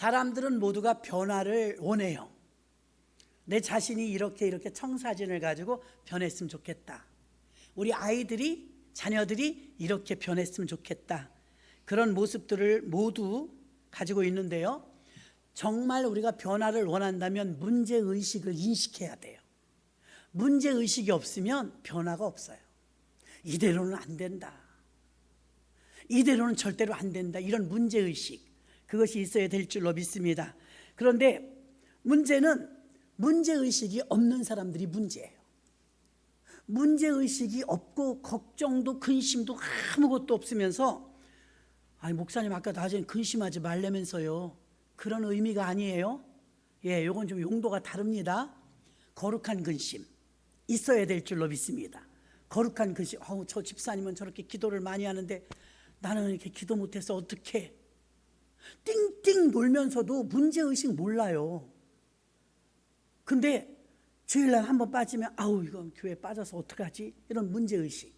사람들은 모두가 변화를 원해요. 내 자신이 이렇게 청사진을 가지고 변했으면 좋겠다. 우리 아이들이, 자녀들이 이렇게 변했으면 좋겠다. 그런 모습들을 모두 가지고 있는데요. 정말 우리가 변화를 원한다면 문제의식을 인식해야 돼요. 문제의식이 없으면 변화가 없어요. 이대로는 안 된다. 이대로는 절대로 안 된다. 이런 문제의식, 그것이 있어야 될 줄로 믿습니다. 그런데 문제는 문제의식이 없는 사람들이 문제예요. 문제의식이 없고 걱정도 근심도 아무것도 없으면서, 아니 목사님 아까 낮에 근심하지 말라면서요. 그런 의미가 아니에요. 요건 좀 용도가 다릅니다. 거룩한 근심 있어야 될 줄로 믿습니다. 거룩한 근심, 저 집사님은 저렇게 기도를 많이 하는데 나는 이렇게 기도 못해서 어떡해. 띵띵 놀면서도 문제의식 몰라요. 근데 주일날 한번 빠지면 이건 교회 빠져서 어떡하지? 이런 문제의식.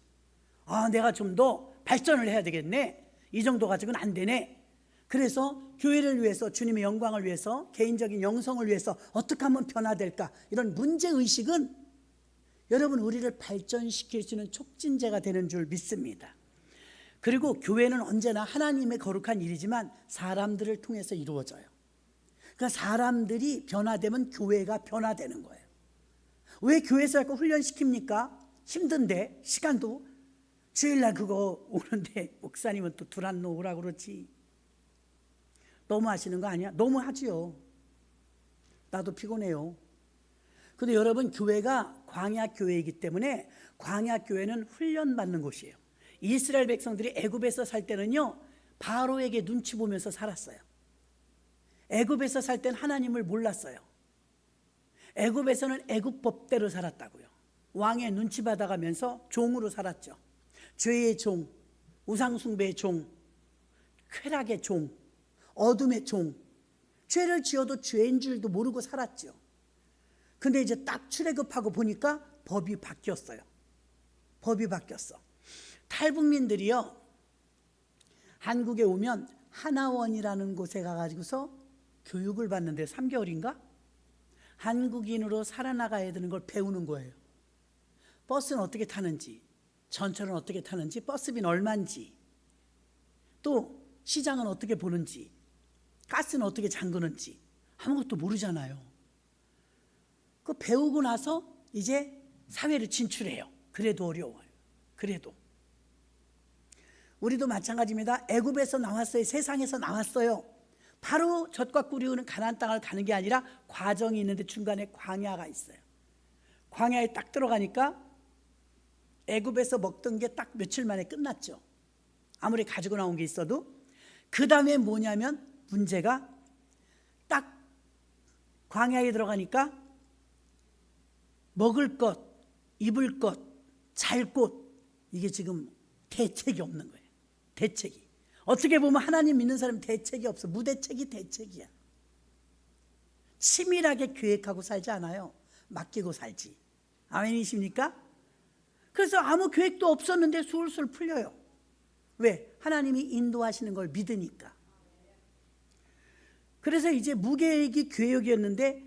내가 좀 더 발전을 해야 되겠네. 이 정도 가지고는 안 되네. 그래서 교회를 위해서, 주님의 영광을 위해서, 개인적인 영성을 위해서 어떻게 하면 변화될까? 이런 문제의식은 여러분 우리를 발전시킬 수 있는 촉진제가 되는 줄 믿습니다. 그리고 교회는 언제나 하나님의 거룩한 일이지만 사람들을 통해서 이루어져요. 그러니까 사람들이 변화되면 교회가 변화되는 거예요. 왜 교회에서 자꾸 훈련시킵니까? 힘든데, 시간도. 주일날 그거 오는데 목사님은 또 두란 놓으라고 그러지. 너무 하시는 거 아니야? 너무 하지요. 나도 피곤해요. 근데 여러분, 교회가 광야 교회이기 때문에 광야 교회는 훈련받는 곳이에요. 이스라엘 백성들이 애굽에서 살 때는요, 바로에게 눈치 보면서 살았어요. 애굽에서 살 때는 하나님을 몰랐어요. 애굽에서는 애굽 법대로 살았다고요. 왕의 눈치 받아가면서 종으로 살았죠. 죄의 종, 우상숭배의 종, 쾌락의 종, 어둠의 종, 죄를 지어도 죄인 줄도 모르고 살았죠. 근데 이제 딱 출애굽하고 보니까 법이 바뀌었어요. 법이 바뀌었어. 탈북민들이요, 한국에 오면 하나원이라는 곳에 가가지고서 교육을 받는데 3개월인가? 한국인으로 살아나가야 되는 걸 배우는 거예요. 버스는 어떻게 타는지, 전철은 어떻게 타는지, 버스비는 얼마인지, 또 시장은 어떻게 보는지, 가스는 어떻게 잠그는지 아무것도 모르잖아요. 그 배우고 나서 이제 사회를 진출해요. 그래도 어려워요. 그래도 우리도 마찬가지입니다. 애굽에서 나왔어요. 세상에서 나왔어요. 바로 젖과 꿀이 흐르는 가나안 땅을 가는 게 아니라 과정이 있는데 중간에 광야가 있어요. 광야에 딱 들어가니까 애굽에서 먹던 게 딱 며칠 만에 끝났죠. 아무리 가지고 나온 게 있어도. 그 다음에 뭐냐면 문제가 딱 광야에 들어가니까 먹을 것, 입을 것, 잘 곳, 이게 지금 대책이 없는 거예요. 대책이. 어떻게 보면 하나님 믿는 사람은 대책이 없어. 무대책이 대책이야. 치밀하게 계획하고 살지 않아요. 맡기고 살지. 아멘이십니까? 그래서 아무 계획도 없었는데 술술 풀려요. 왜? 하나님이 인도하시는 걸 믿으니까. 그래서 이제 무계획이 계획이었는데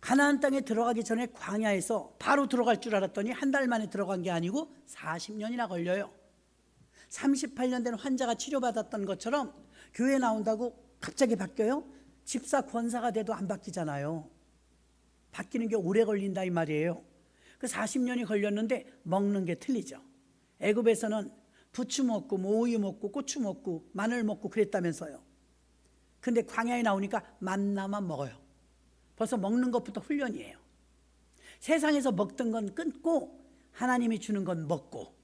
가나안 땅에 들어가기 전에 광야에서 바로 들어갈 줄 알았더니 한 달 만에 들어간 게 아니고 40년이나 걸려요. 38년 된 환자가 치료받았던 것처럼 교회 나온다고 갑자기 바뀌어요? 집사 권사가 돼도 안 바뀌잖아요. 바뀌는 게 오래 걸린다 이 말이에요. 그 40년이 걸렸는데 먹는 게 틀리죠. 애굽에서는 부추 먹고 오이 먹고 고추 먹고 마늘 먹고 그랬다면서요. 근데 광야에 나오니까 만나만 먹어요. 벌써 먹는 것부터 훈련이에요. 세상에서 먹던 건 끊고 하나님이 주는 건 먹고.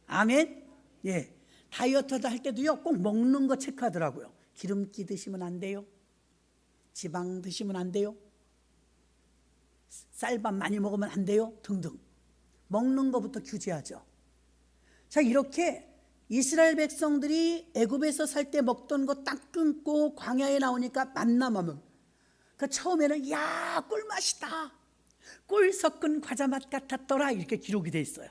아멘. 예. 다이어트 할 때도요, 꼭 먹는 거 체크하더라고요. 기름기 드시면 안 돼요. 지방 드시면 안 돼요. 쌀밥 많이 먹으면 안 돼요. 등등. 먹는 것부터 규제하죠. 자, 이렇게 이스라엘 백성들이 애굽에서 살 때 먹던 거 딱 끊고 광야에 나오니까 만나면, 그 처음에는 야 꿀맛이다, 꿀 섞은 과자 맛 같았더라, 이렇게 기록이 돼 있어요.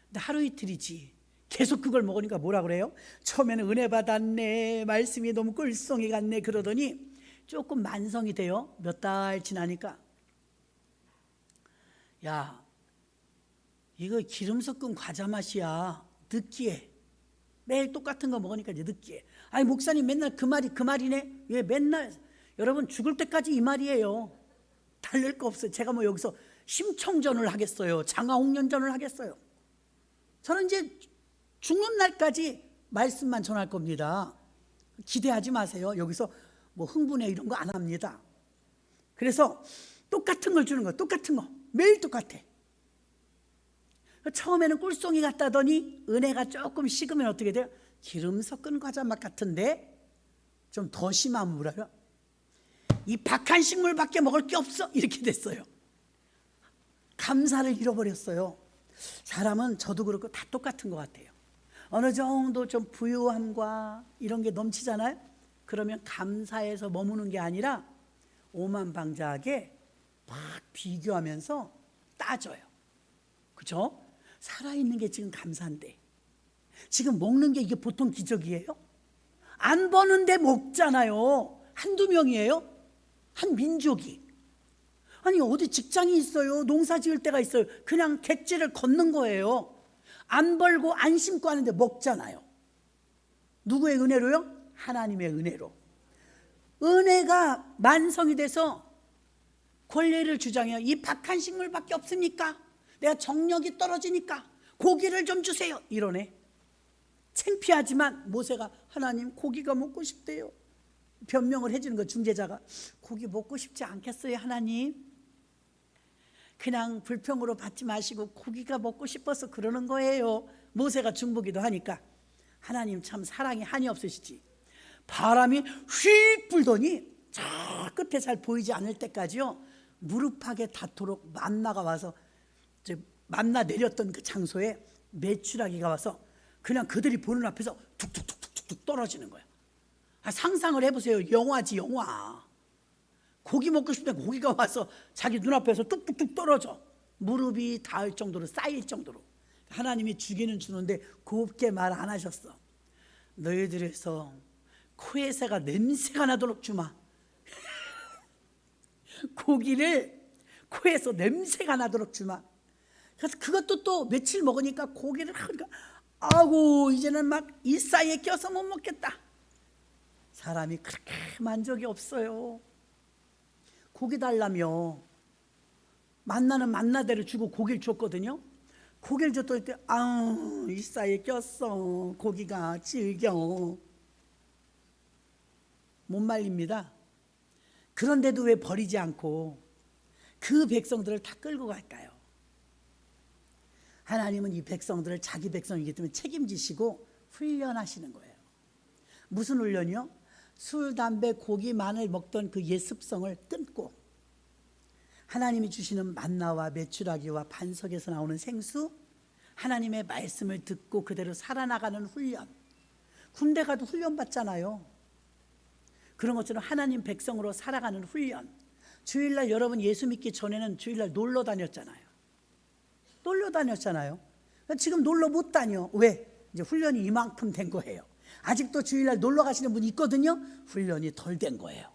근데 하루 이틀이지 계속 그걸 먹으니까 뭐라 그래요? 처음에는 은혜 받았네, 말씀이 너무 꿀송이 같네, 그러더니 조금 만성이 돼요. 몇 달 지나니까 야, 이거 기름 섞은 과자 맛이야. 느끼해. 매일 똑같은 거 먹으니까 이제 느끼해. 아니 목사님 맨날 그 말이네. 왜 맨날 여러분 죽을 때까지 이 말이에요. 달릴 거 없어요. 제가 뭐 여기서 심청전을 하겠어요. 장화홍련전을 하겠어요. 저는 이제 죽는 날까지 말씀만 전할 겁니다. 기대하지 마세요. 여기서 뭐 흥분해 이런 거 안 합니다. 그래서 똑같은 걸 주는 거, 똑같은 거 매일 똑같아. 처음에는 꿀송이 같다더니 은혜가 조금 식으면 어떻게 돼요? 기름 섞은 과자 맛 같은데 좀 더 심하면 뭐라요? 이 박한 식물밖에 먹을 게 없어 이렇게 됐어요. 감사를 잃어버렸어요. 사람은 저도 그렇고 다 똑같은 것 같아요. 어느 정도 좀 부유함과 이런 게 넘치잖아요. 그러면 감사해서 머무는 게 아니라 오만방자하게 막 비교하면서 따져요. 그렇죠? 살아있는 게 지금 감사인데 지금 먹는 게 이게 보통 기적이에요? 안 버는데 먹잖아요. 한두 명이에요? 한 민족이. 아니 어디 직장이 있어요. 농사 지을 때가 있어요. 그냥 객지를 걷는 거예요. 안 벌고 안 심고 하는데 먹잖아요. 누구의 은혜로요? 하나님의 은혜로. 은혜가 만성이 돼서 권리를 주장해요. 이 박한 식물밖에 없습니까? 내가 정력이 떨어지니까 고기를 좀 주세요 이러네. 창피하지만 모세가 하나님 고기가 먹고 싶대요. 변명을 해주는 거. 중재자가 고기 먹고 싶지 않겠어요 하나님? 그냥 불평으로 받지 마시고 고기가 먹고 싶어서 그러는 거예요. 모세가 중보기도 하니까 하나님 참 사랑이 한이 없으시지. 바람이 휙 불더니 저 끝에 잘 보이지 않을 때까지요 무릎팍에 닿도록 만나가 와서 만나 내렸던 그 장소에 메추라기가 와서 그냥 그들이 보는 앞에서 툭툭툭툭툭 떨어지는 거야. 상상을 해보세요. 영화지 영화. 고기 먹고 싶은데 고기가 와서 자기 눈앞에서 뚝뚝뚝 떨어져. 무릎이 닿을 정도로 쌓일 정도로. 하나님이 주기는 주는데 곱게 말 안 하셨어. 너희들에서 코에 새가 냄새가 나도록 주마. 고기를 코에서 냄새가 나도록 주마. 그래서 그것도 또 며칠 먹으니까 고기를 하니까 아고 이제는 막 이 사이에 껴서 못 먹겠다. 사람이 그렇게 만족이 없어요. 고기 달라며 만나는 만나대로 주고 고기를 줬거든요. 고기를 줬더니 아우 이 사이에 꼈어. 고기가 질겨. 못 말립니다. 그런데도 왜 버리지 않고 그 백성들을 다 끌고 갈까요? 하나님은 이 백성들을 자기 백성이기 때문에 책임지시고 훈련하시는 거예요. 무슨 훈련이요? 술, 담배, 고기, 마늘 먹던 그 옛 습성을 끊고 하나님이 주시는 만나와 메추라기와 반석에서 나오는 생수, 하나님의 말씀을 듣고 그대로 살아나가는 훈련. 군대 가도 훈련 받잖아요. 그런 것처럼 하나님 백성으로 살아가는 훈련. 주일날 여러분 예수 믿기 전에는 주일날 놀러 다녔잖아요. 지금 놀러 못 다녀. 왜? 이제 훈련이 이만큼 된 거예요. 아직도 주일날 놀러 가시는 분이 있거든요. 훈련이 덜 된 거예요.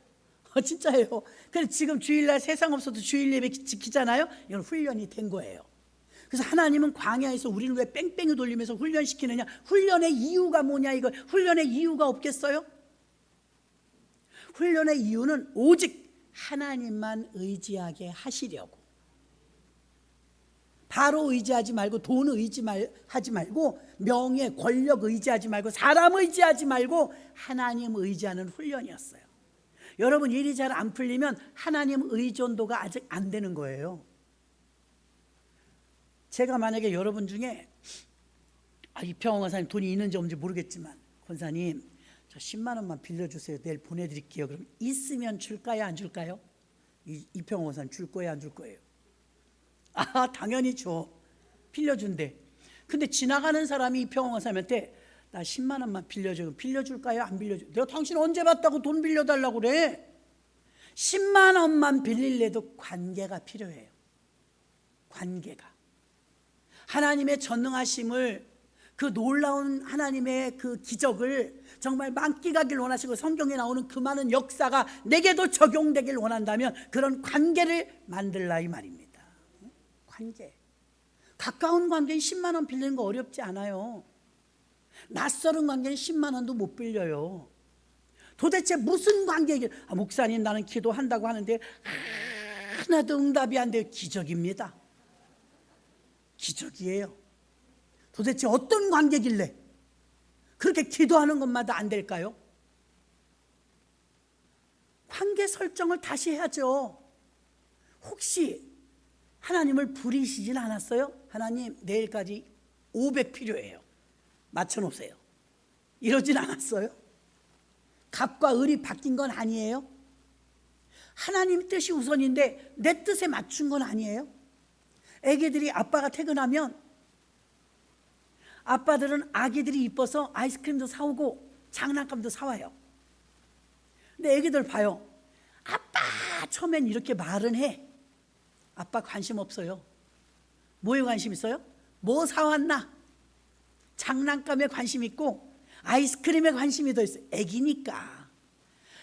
진짜예요. 그래서 지금 주일날 세상 없어도 주일 예배 지키잖아요. 이건 훈련이 된 거예요. 그래서 하나님은 광야에서 우리를 왜 뺑뺑이 돌리면서 훈련시키느냐? 훈련의 이유가 뭐냐? 이거 훈련의 이유가 없겠어요? 훈련의 이유는 오직 하나님만 의지하게 하시려고. 바로 의지하지 말고 돈 의지하지 말고 명예 권력 의지하지 말고 사람 의지하지 말고 하나님 의지하는 훈련이었어요. 여러분 일이 잘 안 풀리면 하나님 의존도가 아직 안 되는 거예요. 제가 만약에 여러분 중에 이평원 권사님 돈이 있는지 없는지 모르겠지만 권사님 저 10만 원만 빌려주세요. 내일 보내드릴게요. 그럼 있으면 줄까요? 안 줄까요? 이평원 권사님 줄 거예요? 안 줄 거예요? 당연히 줘. 빌려준대. 근데 지나가는 사람이 이평원 권사님한테 나 10만 원만 빌려줘. 빌려줄까요? 안 빌려줘. 내가 당신 언제 봤다고 돈 빌려달라고 그래? 10만 원만 빌릴래도 관계가 필요해요. 관계가. 하나님의 전능하심을 그 놀라운 하나님의 그 기적을 정말 만끽하길 원하시고 성경에 나오는 그 많은 역사가 내게도 적용되길 원한다면 그런 관계를 만들라 이 말입니다. 관계. 가까운 관계는 10만 원 빌리는 거 어렵지 않아요. 낯설은 관계는 10만 원도 못 빌려요. 도대체 무슨 관계이길, 목사님 나는 기도한다고 하는데 하나도 응답이 안 돼요. 기적입니다. 기적이에요. 도대체 어떤 관계길래 그렇게 기도하는 것마다 안 될까요? 관계 설정을 다시 해야죠. 혹시 하나님을 부리시진 않았어요? 하나님 내일까지 500 필요해요. 맞춰놓으세요. 이러진 않았어요? 갑과 을이 바뀐 건 아니에요? 하나님 뜻이 우선인데 내 뜻에 맞춘 건 아니에요? 애기들이 아빠가 퇴근하면 아빠들은 아기들이 이뻐서 아이스크림도 사오고 장난감도 사와요. 근데 애기들 봐요. 아빠 처음엔 이렇게 말은 해. 아빠 관심 없어요. 뭐에 관심 있어요? 뭐 사왔나? 장난감에 관심 있고 아이스크림에 관심이 더 있어요. 애기니까.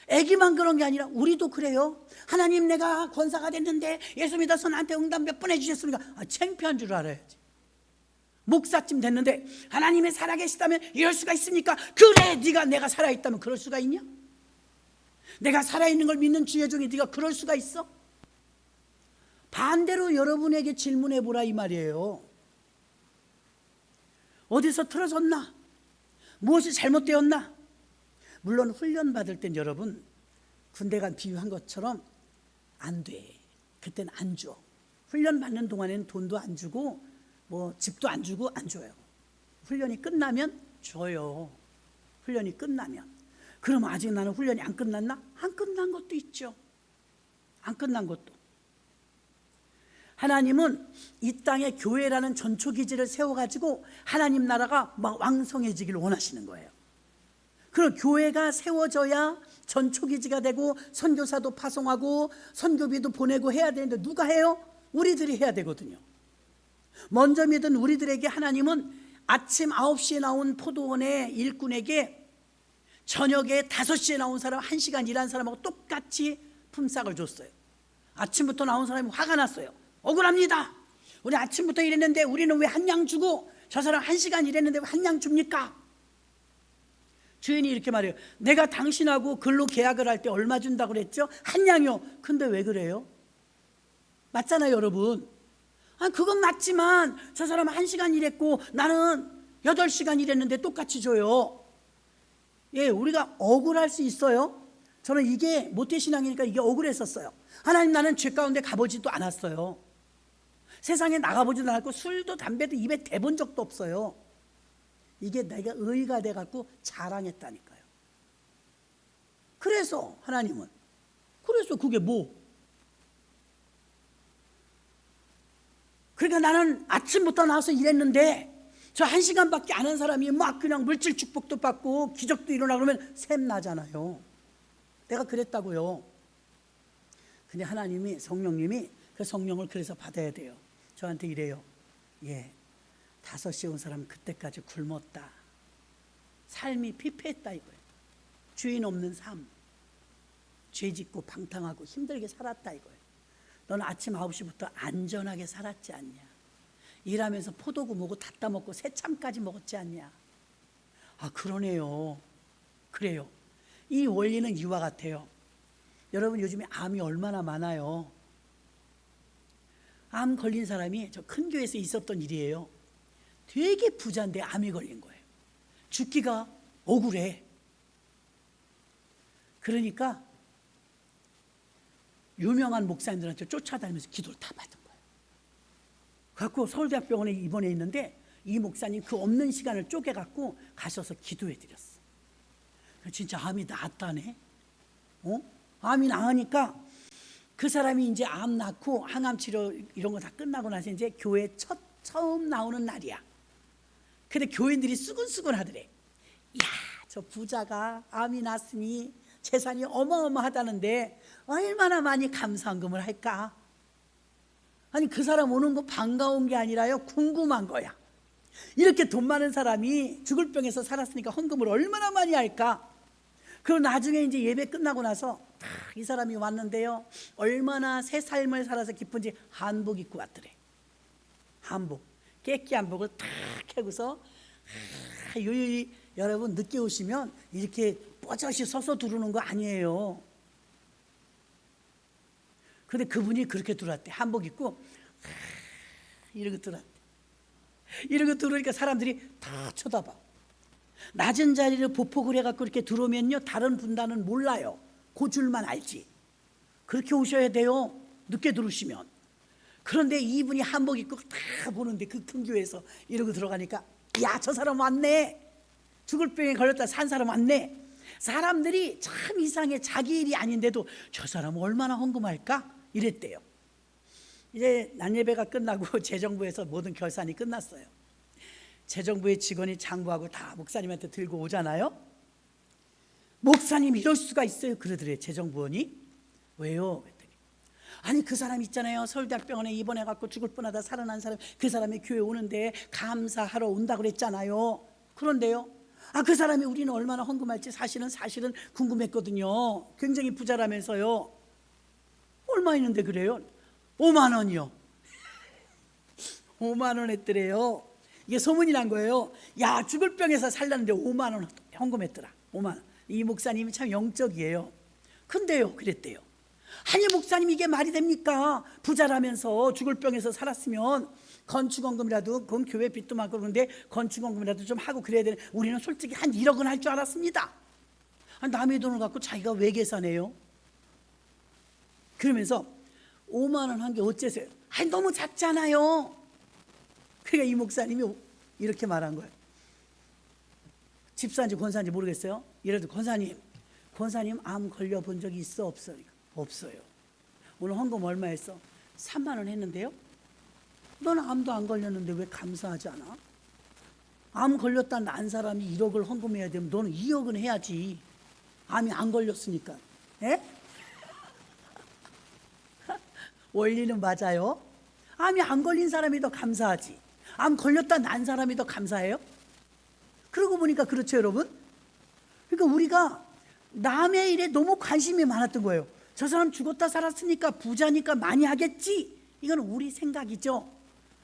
애기만 그런 게 아니라 우리도 그래요. 하나님 내가 권사가 됐는데 예수 믿어서 나한테 응답 몇 번 해주셨습니까? 창피한 줄 알아야지. 목사쯤 됐는데 하나님이 살아계시다면 이럴 수가 있습니까? 그래 네가 내가 살아있다면 그럴 수가 있냐? 내가 살아있는 걸 믿는 주의 종이 네가 그럴 수가 있어? 반대로 여러분에게 질문해 보라 이 말이에요. 어디서 틀어졌나? 무엇이 잘못되었나? 물론 훈련 받을 땐 여러분 군대 간 비유한 것처럼 안 돼. 그땐 안 줘. 훈련 받는 동안에는 돈도 안 주고 뭐 집도 안 주고 안 줘요. 훈련이 끝나면 줘요. 훈련이 끝나면. 그럼 아직 나는 훈련이 안 끝났나? 안 끝난 것도 있죠. 안 끝난 것도. 하나님은 이 땅에 교회라는 전초기지를 세워가지고 하나님 나라가 막 왕성해지기를 원하시는 거예요. 그럼 교회가 세워져야 전초기지가 되고 선교사도 파송하고 선교비도 보내고 해야 되는데 누가 해요? 우리들이 해야 되거든요. 먼저 믿은 우리들에게 하나님은 아침 9시에 나온 포도원의 일꾼에게 저녁에 5시에 나온 사람 1시간 일한 사람하고 똑같이 품삯을 줬어요. 아침부터 나온 사람이 화가 났어요. 억울합니다. 우리 아침부터 일했는데 우리는 왜 한 양 주고 저 사람 1시간 일했는데 왜 한 양 줍니까? 주인이 이렇게 말해요. 내가 당신하고 근로 계약을 할 때 얼마 준다고 그랬죠? 한 양이요. 근데 왜 그래요? 맞잖아요 여러분. 그건 맞지만 저 사람은 1시간 일했고 나는 8시간 일했는데 똑같이 줘요. 예, 우리가 억울할 수 있어요. 저는 이게 모태신앙이니까 이게 억울했었어요. 하나님 나는 죄 가운데 가보지도 않았어요. 세상에 나가보지도 않았고 술도 담배도 입에 대본 적도 없어요. 이게 내가 의가 돼갖고 자랑했다니까요. 그래서 하나님은 그래서 그게 뭐? 그러니까 나는 아침부터 나와서 일했는데 저 1시간밖에 안 한 사람이 막 그냥 물질 축복도 받고 기적도 일어나 그러면 샘나잖아요. 내가 그랬다고요. 근데 하나님이 성령님이 그 성령을 그래서 받아야 돼요. 저한테 이래요. 예, 5시에 온 사람은 그때까지 굶었다. 삶이 피폐했다 이거예요. 주인 없는 삶. 죄짓고 방탕하고 힘들게 살았다 이거예요. 너는 아침 9시부터 안전하게 살았지 않냐? 일하면서 포도고 뭐고 다 따먹고 새참까지 먹었지 않냐? 그러네요. 그래요. 이 원리는 이와 같아요. 여러분 요즘에 암이 얼마나 많아요. 암 걸린 사람이 저 큰 교회에서 있었던 일이에요. 되게 부자인데 암이 걸린 거예요. 죽기가 억울해. 그러니까 유명한 목사님들한테 쫓아다니면서 기도를 다 받은 거예요. 그래서 서울대학병원에 입원해 있는데 이 목사님 그 없는 시간을 쪼개갖고 가셔서 기도해 드렸어. 진짜 암이 나았다네. 암이 나으니까 그 사람이 이제 암 낳고 항암 치료 이런 거 다 끝나고 나서 이제 교회 처음 나오는 날이야. 근데 교인들이 수근수근 하더래. 야, 저 부자가 암이 났으니 재산이 어마어마하다는데 얼마나 많이 감사헌금을 할까? 아니 그 사람 오는 거 반가운 게 아니라요 궁금한 거야. 이렇게 돈 많은 사람이 죽을 병에서 살았으니까 헌금을 얼마나 많이 할까? 그리고 나중에 이제 예배 끝나고 나서 이 사람이 왔는데요, 얼마나 새 삶을 살아서 기쁜지 한복 입고 왔더래. 한복, 깨끼 한복을 탁 해고서 요요이 여러분 늦게 오시면 이렇게 뻗어시 서서 들어오는 거 아니에요. 근데 그분이 그렇게 들어왔대. 한복 입고 이러고 들어왔대. 이러고 들어오니까 사람들이 다 쳐다봐. 낮은 자리를 보폭을 해갖고 이렇게 들어오면요, 다른 분단은 몰라요. 그 줄만 알지. 그렇게 오셔야 돼요, 늦게 들어오시면. 그런데 이분이 한복 입고 다 보는데 그 큰 교회에서 이러고 들어가니까, 야, 저 사람 왔네. 죽을 병에 걸렸다 산 사람 왔네. 사람들이 참 이상해. 자기 일이 아닌데도 저 사람은 얼마나 헌금할까? 이랬대요. 이제 난예배가 끝나고 재정부에서 모든 결산이 끝났어요. 재정부의 직원이 장부하고 다 목사님한테 들고 오잖아요. 목사님 이럴 수가 있어요, 그러더래요. 재정부원이. 왜요? 그랬더니, 아니 그 사람 있잖아요, 서울대학병원에 입원해갖고 죽을 뻔하다 살아난 사람, 그 사람이 교회 오는데 감사하러 온다고 그랬잖아요. 그런데요, 그 사람이 우리는 얼마나 헌금할지 사실은 궁금했거든요. 굉장히 부자라면서요. 얼마 있는데 그래요? 5만 원이요. 5만 원 했더래요. 이게 소문이 난 거예요. 야, 죽을 병에서 살랐는데 5만 원 헌금했더라. 5만 원. 이 목사님이 참 영적이에요. 근데요, 그랬대요. 아니 목사님, 이게 말이 됩니까? 부자라면서 죽을 병에서 살았으면 건축원금이라도, 그건 교회 빚도 많고 그런데 건축원금이라도 좀 하고 그래야 되는, 우리는 솔직히 한 1억은 할 줄 알았습니다. 남의 돈을 갖고 자기가 왜 계산해요? 그러면서 5만 원 한 게 어째서요? 아니 너무 작잖아요. 그러니까 이 목사님이 이렇게 말한 거예요. 집사인지 권사인지 모르겠어요. 예를 들어 권사님 암 걸려본 적이 있어 없어요? 없어요. 오늘 헌금 얼마 했어? 3만 원 했는데요. 너는 암도 안 걸렸는데 왜 감사하지 않아? 암 걸렸다 난 사람이 1억을 헌금해야 되면 너는 2억은 해야지. 암이 안 걸렸으니까. 에? 원리는 맞아요. 암이 안 걸린 사람이 더 감사하지. 암 걸렸다 난 사람이 더 감사해요? 그러고 보니까 그렇죠, 여러분. 그러니까 우리가 남의 일에 너무 관심이 많았던 거예요. 저 사람 죽었다 살았으니까 부자니까 많이 하겠지. 이건 우리 생각이죠.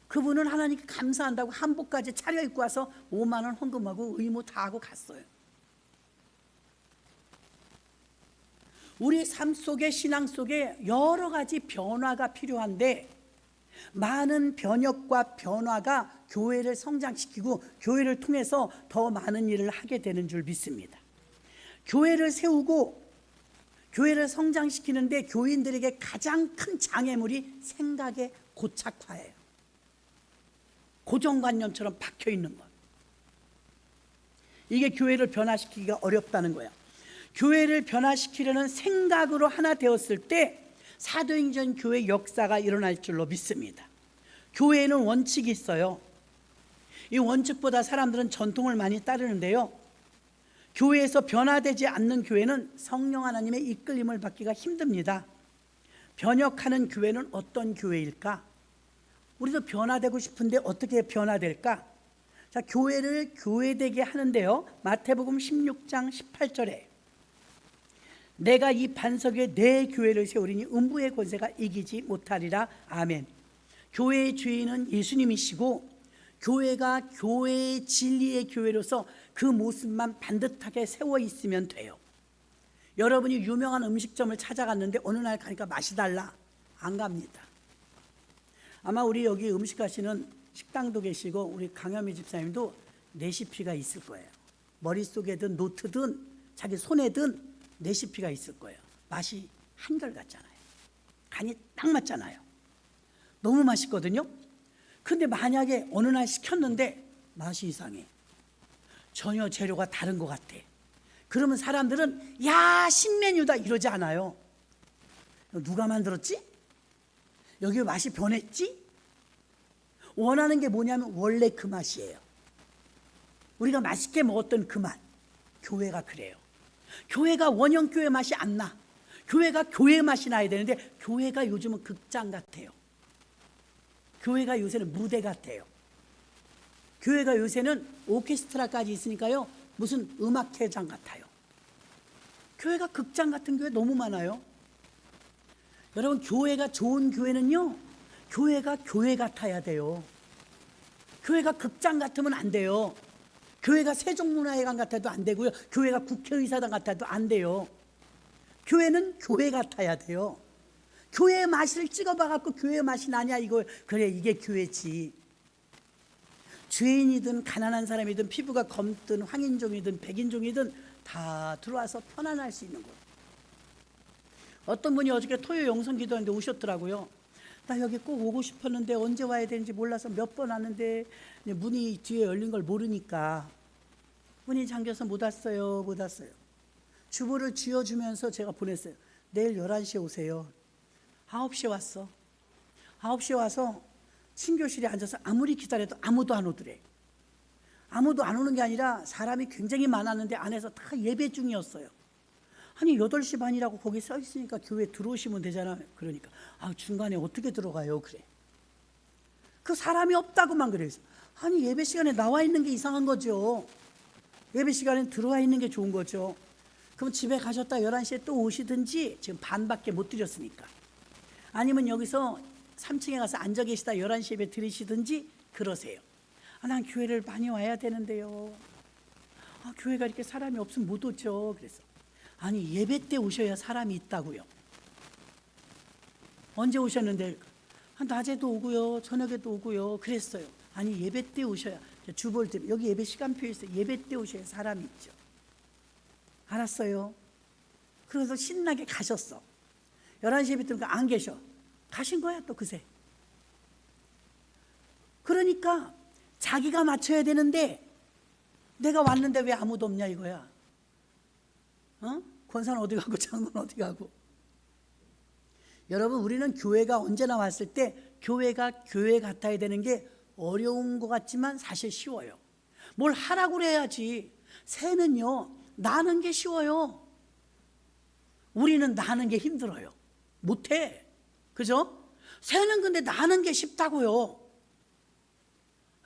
그분은 하나님께 감사한다고 한복까지 차려입고 와서 5만 원 헌금하고 의무 다 하고 갔어요. 우리 삶 속에, 신앙 속에 여러 가지 변화가 필요한데, 많은 변혁과 변화가 교회를 성장시키고 교회를 통해서 더 많은 일을 하게 되는 줄 믿습니다. 교회를 세우고 교회를 성장시키는데 교인들에게 가장 큰 장애물이 생각의 고착화예요. 고정관념처럼 박혀있는 것. 이게 교회를 변화시키기가 어렵다는 거예요. 교회를 변화시키려는 생각으로 하나 되었을 때 사도행전 교회 역사가 일어날 줄로 믿습니다. 교회에는 원칙이 있어요. 이 원칙보다 사람들은 전통을 많이 따르는데요, 교회에서 변화되지 않는 교회는 성령 하나님의 이끌림을 받기가 힘듭니다. 변혁하는 교회는 어떤 교회일까? 우리도 변화되고 싶은데 어떻게 변화될까? 자, 교회를 교회되게 하는데요, 마태복음 16장 18절에 내가 이 반석 위에 내 교회를 세우리니 음부의 권세가 이기지 못하리라. 아멘. 교회의 주인은 예수님이시고 교회가 교회의 진리의 교회로서 그 모습만 반듯하게 세워 있으면 돼요. 여러분이 유명한 음식점을 찾아갔는데 어느 날 가니까 맛이 달라. 안 갑니다. 아마 우리 여기 음식하시는 식당도 계시고 우리 강현미 집사님도 레시피가 있을 거예요. 머릿속에든 노트든 자기 손에든 레시피가 있을 거예요. 맛이 한결같잖아요. 간이 딱 맞잖아요. 너무 맛있거든요. 근데 만약에 어느 날 시켰는데 맛이 이상해. 전혀 재료가 다른 것 같아. 그러면 사람들은 야, 신메뉴다 이러지 않아요. 누가 만들었지? 여기 맛이 변했지? 원하는 게 뭐냐면 원래 그 맛이에요. 우리가 맛있게 먹었던 그 맛. 교회가 그래요. 교회가 원형교회 맛이 안 나. 교회가 교회 맛이 나야 되는데 교회가 요즘은 극장 같아요. 교회가 요새는 무대 같아요. 교회가 요새는 오케스트라까지 있으니까요, 무슨 음악회장 같아요. 교회가 극장 같은 교회 너무 많아요. 여러분, 교회가 좋은 교회는요, 교회가 교회 같아야 돼요. 교회가 극장 같으면 안 돼요. 교회가 세종문화회관 같아도 안 되고요, 교회가 국회의사당 같아도 안 돼요. 교회는 교회 같아야 돼요. 교회의 맛을 찍어봐갖고 교회의 맛이 나냐 이거, 그래 이게 교회지. 죄인이든 가난한 사람이든 피부가 검든 황인종이든 백인종이든 다 들어와서 편안할 수 있는 곳. 어떤 분이 어저께 토요 영성 기도하는데 오셨더라고요. 나 여기 꼭 오고 싶었는데 언제 와야 되는지 몰라서 몇 번 왔는데 문이 뒤에 열린 걸 모르니까 문이 잠겨서 못 왔어요. 주보를 쥐어주면서 제가 보냈어요. 내일 11시에 오세요. 9시에 왔어. 9시에 와서 친교실에 앉아서 아무리 기다려도 아무도 안 오더래. 아무도 안 오는 게 아니라 사람이 굉장히 많았는데 안에서 다 예배 중이었어요. 아니 8시 반이라고 거기 써 있으니까 교회 들어오시면 되잖아. 그러니까 중간에 어떻게 들어가요? 그래. 그 사람이 없다고만 그래서. 아니 예배 시간에 나와 있는 게 이상한 거죠. 예배 시간에 들어와 있는 게 좋은 거죠. 그럼 집에 가셨다 11시에 또 오시든지, 지금 반밖에 못 드렸으니까. 아니면 여기서 3층에 가서 앉아 계시다 11시 예배 드리시든지 그러세요. 난 교회를 많이 와야 되는데요. 교회가 이렇게 사람이 없으면 못 오죠. 그래서 아니 예배 때 오셔야 사람이 있다고요. 언제 오셨는데? 낮에도 오고요, 저녁에도 오고요. 그랬어요. 아니 예배 때 오셔야, 주보를 드리면 여기 예배 시간표에 있어요. 예배 때 오셔야 사람이 있죠. 알았어요. 그래서 신나게 가셨어. 11시에 예배 때니까 안 계셔. 가신 거야 또 그새. 그러니까 자기가 맞춰야 되는데 내가 왔는데 왜 아무도 없냐 이거야. 권사는 어디 가고 장로는 어디 가고. 여러분, 우리는 교회가 언제나 왔을 때 교회가 교회 같아야 되는 게 어려운 것 같지만 사실 쉬워요. 뭘 하라고 그래야지. 새는요 나는 게 쉬워요. 우리는 나는 게 힘들어요. 못해. 그죠? 새는 근데 나는 게 쉽다고요.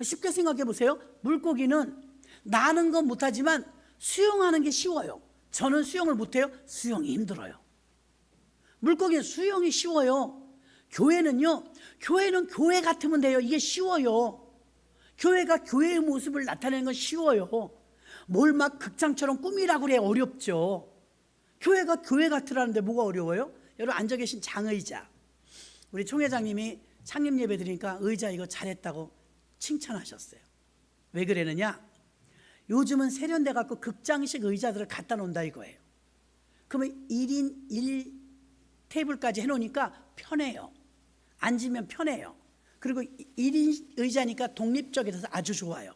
쉽게 생각해 보세요. 물고기는 나는 건 못하지만 수영하는 게 쉬워요. 저는 수영을 못해요. 수영이 힘들어요. 물고기는 수영이 쉬워요. 교회는 교회 같으면 돼요. 이게 쉬워요. 교회가 교회의 모습을 나타내는 건 쉬워요. 뭘 막 극장처럼 꾸미라고 그래 어렵죠. 교회가 교회 같으라는데 뭐가 어려워요? 여러분 앉아 계신 장의자, 우리 총회장님이 창립 예배 드리니까 의자 이거 잘했다고 칭찬하셨어요. 왜 그러느냐? 요즘은 세련돼 갖고 극장식 의자들을 갖다 놓는다 이거예요. 그러면 1인 1 테이블까지 해놓으니까 편해요. 앉으면 편해요. 그리고 1인 의자니까 독립적이라서 아주 좋아요.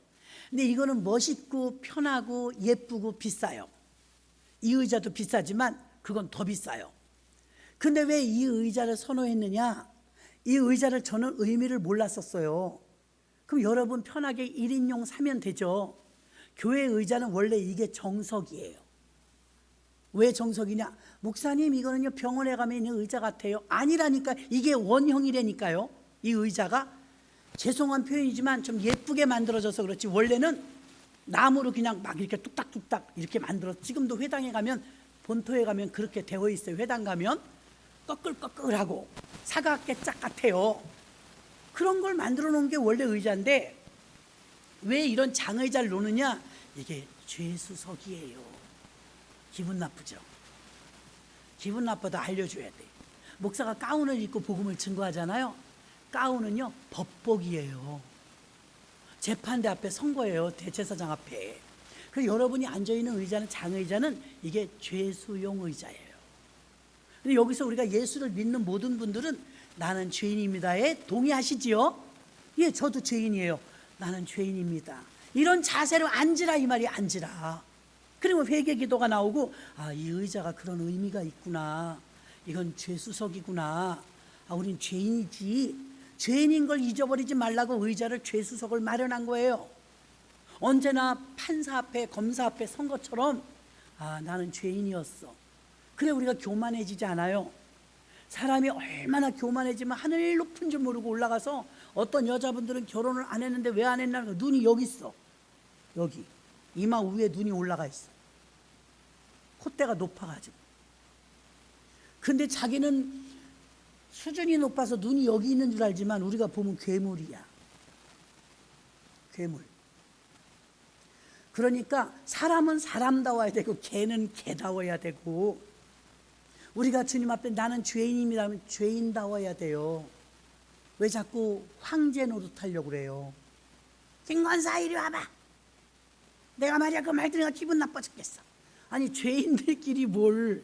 근데 이거는 멋있고 편하고 예쁘고 비싸요. 이 의자도 비싸지만 그건 더 비싸요. 근데 왜 이 의자를 선호했느냐? 이 의자를 저는 의미를 몰랐었어요. 그럼 여러분 편하게 1인용 사면 되죠. 교회 의자는 원래 이게 정석이에요. 왜 정석이냐? 목사님 이거는요 병원에 가면 있는 의자 같아요. 아니라니까. 이게 원형이라니까요. 이 의자가 죄송한 표현이지만 좀 예쁘게 만들어져서 그렇지 원래는 나무로 그냥 막 이렇게 뚝딱뚝딱 이렇게 만들어서, 지금도 회당에 가면, 본토에 가면 그렇게 되어 있어요. 회당 가면 꺼끌꺼끌하고 사각게 짝 같아요. 그런 걸 만들어 놓은 게 원래 의자인데 왜 이런 장의자를 놓느냐? 이게 죄수석이에요. 기분 나쁘죠? 기분 나빠도 알려줘야 돼. 목사가 가운을 입고 복음을 증거하잖아요. 가운은요 법복이에요. 재판대 앞에 선 거예요. 대제사장 앞에. 그래서 여러분이 앉아있는 의자는, 장의자는 이게 죄수용 의자예요. 근데 여기서 우리가 예수를 믿는 모든 분들은 나는 죄인입니다에 동의하시지요? 예, 저도 죄인이에요. 나는 죄인입니다. 이런 자세로 앉으라 이 말이. 앉으라. 그리고 회개 기도가 나오고 이 의자가 그런 의미가 있구나. 이건 죄수석이구나. 우린 죄인이지. 죄인인 걸 잊어버리지 말라고 의자를 죄수석을 마련한 거예요. 언제나 판사 앞에 검사 앞에 선 것처럼 나는 죄인이었어. 그래 우리가 교만해지지 않아요. 사람이 얼마나 교만해지면 하늘 높은 줄 모르고 올라가서 어떤 여자분들은 결혼을 안 했는데 왜 안 했냐는 거, 눈이 여기 있어. 여기 이마 위에 눈이 올라가 있어. 콧대가 높아가지고. 근데 자기는 수준이 높아서 눈이 여기 있는 줄 알지만 우리가 보면 괴물이야. 괴물. 그러니까 사람은 사람다워야 되고 개는 개다워야 되고, 우리가 주님 앞에 나는 죄인입니다면 죄인다워야 돼요. 왜 자꾸 황제 노릇하려고 그래요? 김권사 이리 와봐. 내가 말이야 그 말 들으니까 기분 나빠 죽겠어. 아니 죄인들끼리 뭘.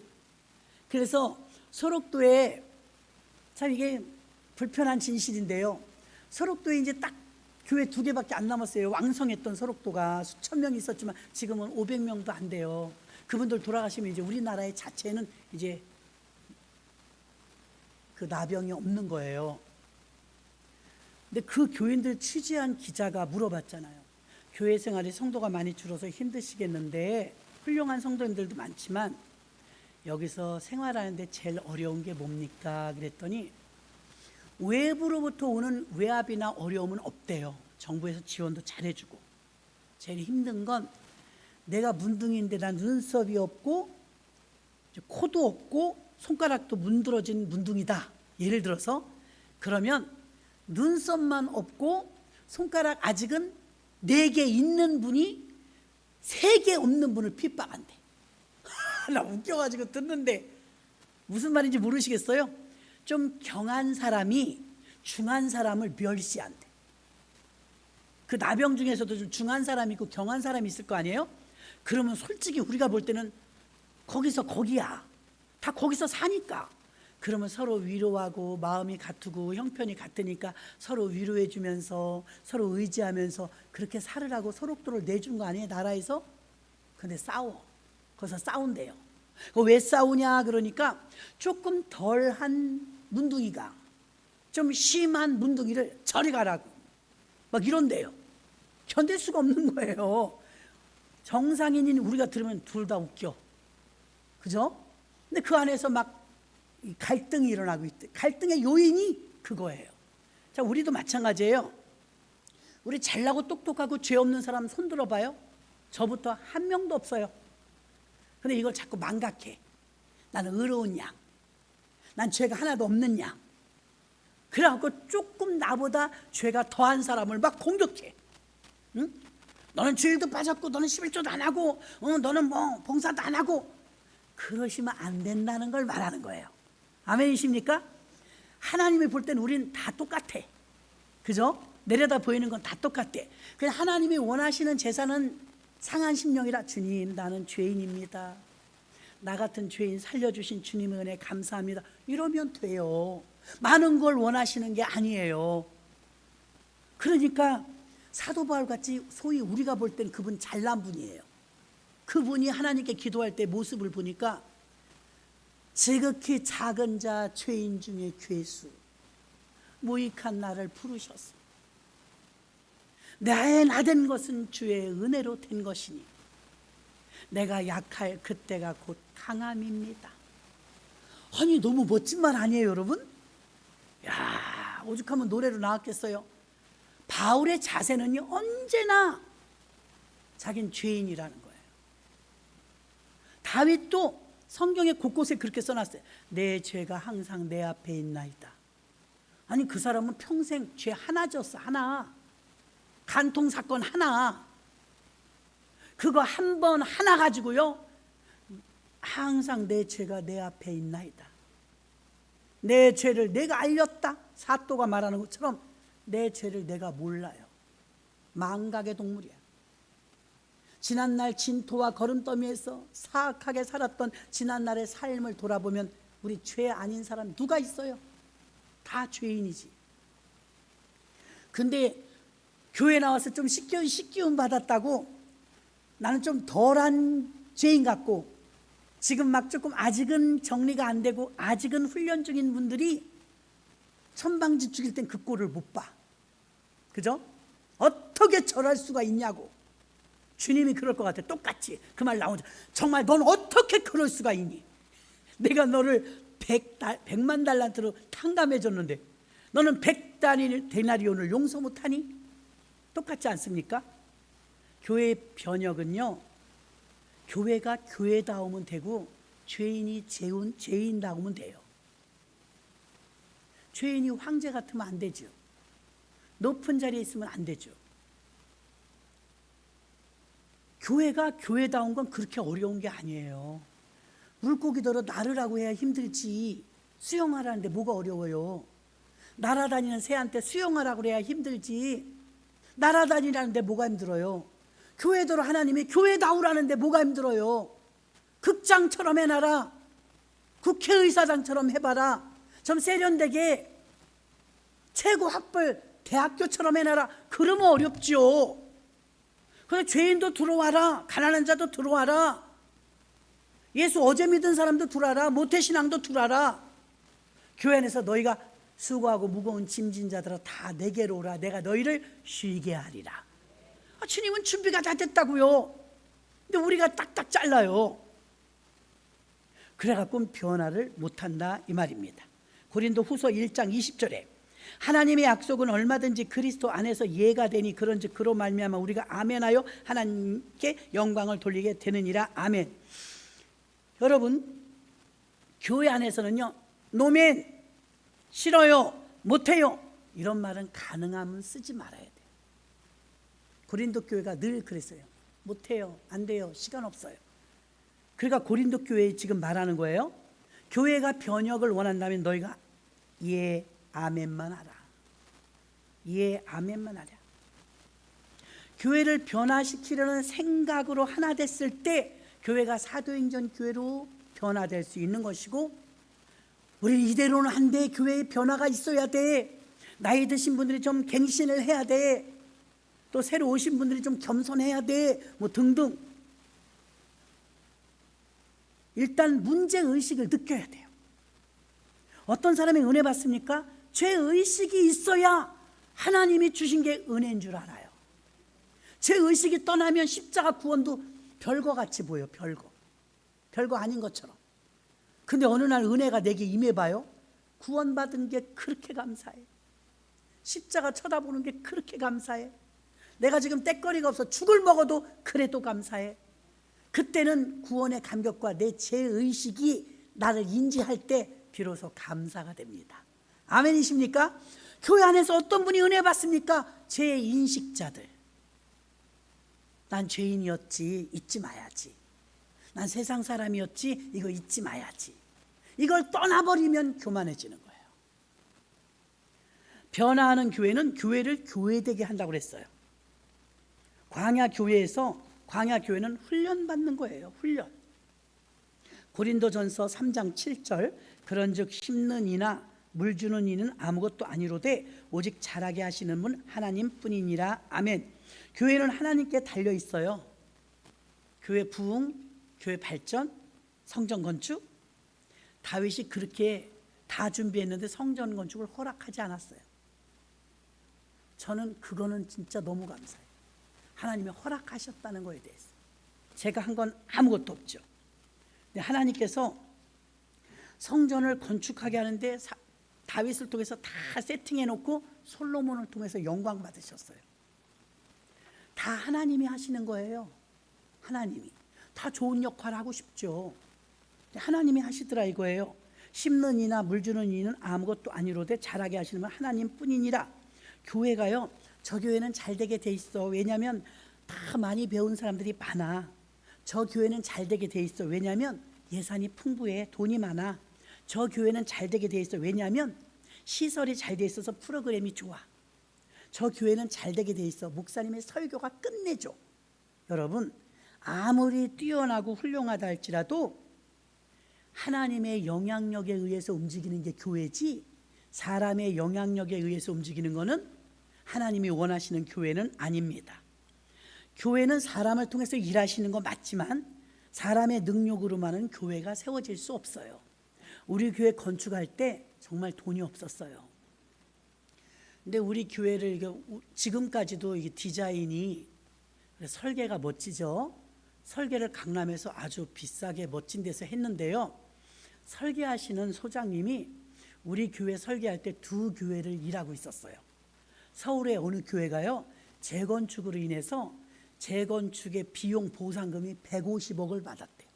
그래서 소록도에 참 이게 불편한 진실인데요, 소록도에 이제 딱 교회 2개밖에 안 남았어요. 왕성했던 소록도가 수천 명이 있었지만 지금은 500명도 안 돼요. 그분들 돌아가시면 이제 우리나라의 자체는 이제 그 나병이 없는 거예요. 근데 그 교인들 취재한 기자가 물어봤잖아요. 교회 생활이 성도가 많이 줄어서 힘드시겠는데 훌륭한 성도님들도 많지만 여기서 생활하는데 제일 어려운 게 뭡니까? 그랬더니 외부로부터 오는 외압이나 어려움은 없대요. 정부에서 지원도 잘해주고. 제일 힘든 건 내가 문둥이인데 난 눈썹이 없고 코도 없고 손가락도 문드러진 문둥이다. 예를 들어서 그러면 눈썹만 없고 손가락 아직은 4개 있는 분이 3개 없는 분을 핍박한대. 나 웃겨가지고 듣는데 무슨 말인지 모르시겠어요? 좀 경한 사람이 중한 사람을 멸시한대. 그 나병 중에서도 좀 중한 사람이 있고 경한 사람이 있을 거 아니에요? 그러면 솔직히 우리가 볼 때는 거기서 거기야. 다 거기서 사니까. 그러면 서로 위로하고 마음이 같고 형편이 같으니까 서로 위로해 주면서 서로 의지하면서 그렇게 살으라고 소록도를 내준 거 아니에요, 나라에서? 근데 싸워. 거기서 싸운대요. 왜 싸우냐 그러니까 조금 덜한 문둥이가 좀 심한 문둥이를 저리 가라고 막 이런대요. 견딜 수가 없는 거예요. 정상인인 우리가 들으면 둘 다 웃겨. 그죠? 근데 그 안에서 막 갈등이 일어나고 있대. 갈등의 요인이 그거예요. 자, 우리도 마찬가지예요. 우리 잘나고 똑똑하고 죄 없는 사람 손 들어봐요. 저부터 한 명도 없어요. 근데 이걸 자꾸 망각해. 나는 의로운 양, 난 죄가 하나도 없는 양. 그래갖고 조금 나보다 죄가 더한 사람을 막 공격해. 응? 너는 죄도 빠졌고 너는 11조도 안 하고 너는 뭐 봉사도 안 하고. 그러시면 안 된다는 걸 말하는 거예요. 아멘이십니까? 하나님이 볼 때는 우리는 다 똑같아. 그죠? 내려다 보이는 건 다 똑같아. 그냥 하나님이 원하시는 제사는 상한 심령이라, 주님 나는 죄인입니다. 나 같은 죄인 살려주신 주님의 은혜 감사합니다. 이러면 돼요. 많은 걸 원하시는 게 아니에요. 그러니까 사도 바울같이 소위 우리가 볼 때는 그분 잘난 분이에요. 그분이 하나님께 기도할 때 모습을 보니까 지극히 작은 자 죄인 중에 괴수 무익한 나를 부르셨어. 나의 나된 것은 주의 은혜로 된 것이니 내가 약할 그때가 곧 강함입니다. 아니 너무 멋진 말 아니에요 여러분? 야, 오죽하면 노래로 나왔겠어요. 바울의 자세는요 언제나 자긴 죄인이라는 거예요. 다윗도 성경에 곳곳에 그렇게 써놨어요. 내 죄가 항상 내 앞에 있나이다. 아니 그 사람은 평생 죄 하나 졌어. 하나. 간통 사건 하나. 그거 한 번 하나 가지고요 항상 내 죄가 내 앞에 있나이다. 내 죄를 내가 알렸다. 사또가 말하는 것처럼 내 죄를 내가 몰라요. 망각의 동물이야. 지난날 진토와 거름더미에서 사악하게 살았던 지난날의 삶을 돌아보면 우리 죄 아닌 사람 누가 있어요? 다 죄인이지. 근데 교회 나와서 좀 식기운 받았다고 나는 좀 덜한 죄인 같고 지금 막 조금 아직은 정리가 안 되고 아직은 훈련 중인 분들이 천방지 죽일 땐 그 꼴을 못 봐. 그죠? 어떻게 저럴 수가 있냐고. 주님이 그럴 것 같아. 똑같이 그 말 나오죠. 정말 넌 어떻게 그럴 수가 있니? 내가 너를 100만 달란트로 탕감해 줬는데 너는 데나리온을 용서 못하니? 똑같지 않습니까? 교회의 변혁은요, 교회가 교회다우면 되고 죄인이 죄인다우면 돼요. 죄인이 황제 같으면 안 되죠. 높은 자리에 있으면 안 되죠. 교회가 교회다운 건 그렇게 어려운 게 아니에요. 물고기더러 날으라고 해야 힘들지 수영하라는데 뭐가 어려워요. 날아다니는 새한테 수영하라고 그래야 힘들지 날아다니라는데 뭐가 힘들어요. 교회더러 하나님이 교회다우라는데 뭐가 힘들어요. 극장처럼 해놔라. 국회의사당처럼 해봐라. 좀 세련되게 최고 학벌 대학교처럼 해놔라. 그러면 어렵죠. 그래서 죄인도 들어와라. 가난한 자도 들어와라. 예수 어제 믿은 사람도 들어와라. 모태신앙도 들어와라. 교회 안에서 너희가 수고하고 무거운 짐진 자들아 다 내게로 오라. 내가 너희를 쉬게 하리라. 주님은 준비가 다 됐다고요. 근데 우리가 딱딱 잘라요. 그래갖고 변화를 못한다 이 말입니다. 고린도 후서 1장 20절에 하나님의 약속은 얼마든지 그리스도 안에서 예가 되니 그런즉 그로 말미암아 우리가 아멘하여 하나님께 영광을 돌리게 되느니라. 아멘. 여러분, 교회 안에서는요, 노멘, 싫어요, 못해요 이런 말은 가능하면 쓰지 말아야 돼요. 고린도 교회가 늘 그랬어요. 못해요, 안 돼요, 시간 없어요. 그러니까 고린도 교회에 지금 말하는 거예요. 교회가 변혁을 원한다면 너희가 예, 아멘만 하라. 예, 아멘만 하라. 교회를 변화시키려는 생각으로 하나 됐을 때 교회가 사도행전 교회로 변화될 수 있는 것이고, 우리 이대로는 안 돼. 교회에 변화가 있어야 돼. 나이 드신 분들이 좀 갱신을 해야 돼. 또 새로 오신 분들이 좀 겸손해야 돼. 뭐 등등. 일단 문제의식을 느껴야 돼요. 어떤 사람이 은혜 받습니까? 죄의식이 있어야 하나님이 주신 게 은혜인 줄 알아요. 죄의식이 떠나면 십자가 구원도 별거 같이 보여요. 별거 아닌 것처럼. 근데 어느 날 은혜가 내게 임해봐요. 구원받은 게 그렇게 감사해. 십자가 쳐다보는 게 그렇게 감사해. 내가 지금 떼거리가 없어 죽을 먹어도 그래도 감사해. 그때는 구원의 감격과 내 죄의식이 나를 인지할 때 비로소 감사가 됩니다. 아멘이십니까? 교회 안에서 어떤 분이 은혜 받습니까? 죄인식자들. 난 죄인이었지, 잊지 마야지. 난 세상 사람이었지, 이거 잊지 마야지. 이걸 떠나버리면 교만해지는 거예요. 변화하는 교회는 교회를 교회되게 한다고 그랬어요. 광야교회는 훈련받는 거예요. 훈련. 고린도전서 3장 7절 그런즉 심는 이나 물 주는 이는 아무것도 아니로되 오직 자라게 하시는 분 하나님뿐이니라. 아멘. 교회는 하나님께 달려 있어요. 교회 부흥, 교회 발전, 성전 건축. 다윗이 그렇게 다 준비했는데 성전 건축을 허락하지 않았어요. 저는 그거는 진짜 너무 감사해요. 하나님이 허락하셨다는 거에 대해서. 제가 한 건 아무것도 없죠. 근데 하나님께서 성전을 건축하게 하는데 다윗을 통해서 다 세팅해 놓고 솔로몬을 통해서 영광 받으셨어요. 다 하나님이 하시는 거예요. 하나님이. 다 좋은 역할을 하고 싶죠. 하나님이 하시더라 이거예요. 심는 이나 물 주는 이는 아무것도 아니로되 자라게 하시는 분 하나님뿐이니라. 교회가요, 저 교회는 잘 되게 돼 있어. 왜냐하면 다 많이 배운 사람들이 많아. 저 교회는 잘 되게 돼 있어. 왜냐하면 예산이 풍부해. 돈이 많아. 저 교회는 잘 되게 돼 있어. 왜냐하면 시설이 잘 돼 있어서 프로그램이 좋아. 저 교회는 잘 되게 돼 있어. 목사님의 설교가 끝내줘. 여러분, 아무리 뛰어나고 훌륭하다 할지라도 하나님의 영향력에 의해서 움직이는 게 교회지, 사람의 영향력에 의해서 움직이는 거는 하나님이 원하시는 교회는 아닙니다. 교회는 사람을 통해서 일하시는 거 맞지만 사람의 능력으로만은 교회가 세워질 수 없어요. 우리 교회 건축할 때 정말 돈이 없었어요. 근데 우리 교회를 지금까지도 이게 디자인이 설계가 멋지죠. 설계를 강남에서 아주 비싸게 멋진 데서 했는데요. 설계하시는 소장님이 우리 교회 설계할 때 두 교회를 일하고 있었어요. 서울의 어느 교회가요, 재건축으로 인해서 재건축의 비용 보상금이 150억을 받았대요.